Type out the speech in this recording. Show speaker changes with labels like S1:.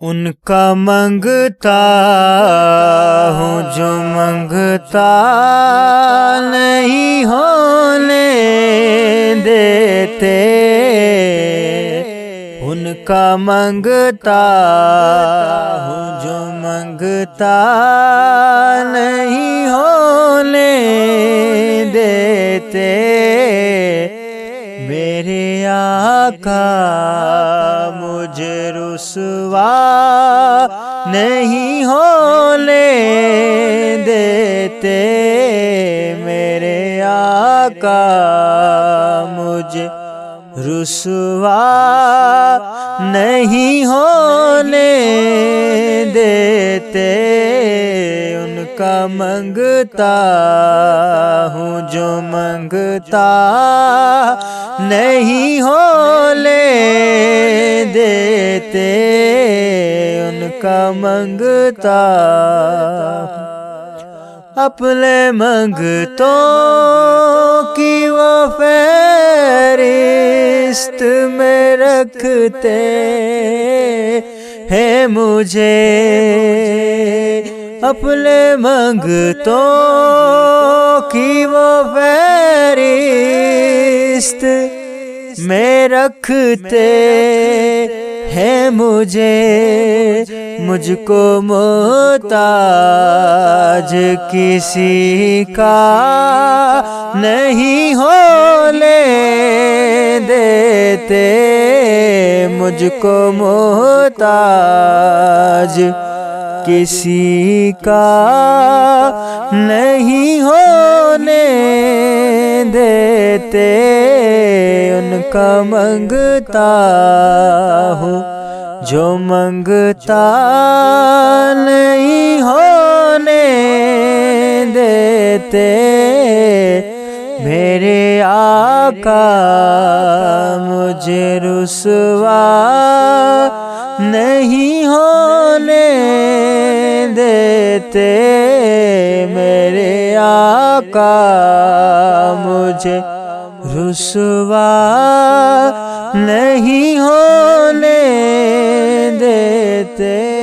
S1: ان کا منگتا ہوں جو منگتا نہیں ہونے دیتے، ان کا منگتا ہوں جو منگتا نہیں ہونے دیتے، میرے آقا مجھے رسوا نہیں ہونے دیتے، میرے آقا مجھے رسوا نہیں ہونے دیتے، ان کا منگتا ہوں جو منگتا نہیں ہونے دیتے، ان کا منگتا اپنے منگتوں کی وہ فہرست میں رکھتے ہیں مجھے، اپنے منگتوں کی وہ فہرست میں رکھتے ہیں مجھے، مجھ کو محتاج کسی کا نہیں ہونے دیتے، مجھ کو محتاج کسی کا نہیں ہونے دیتے، ان کا منگتا ہوں جو منگتا نہیں ہونے دیتے، میرے آقا مجھے رسوا نہیں ہونے دیتے، میرے آقا مجھے رسوا نہیں ہونے دیتے۔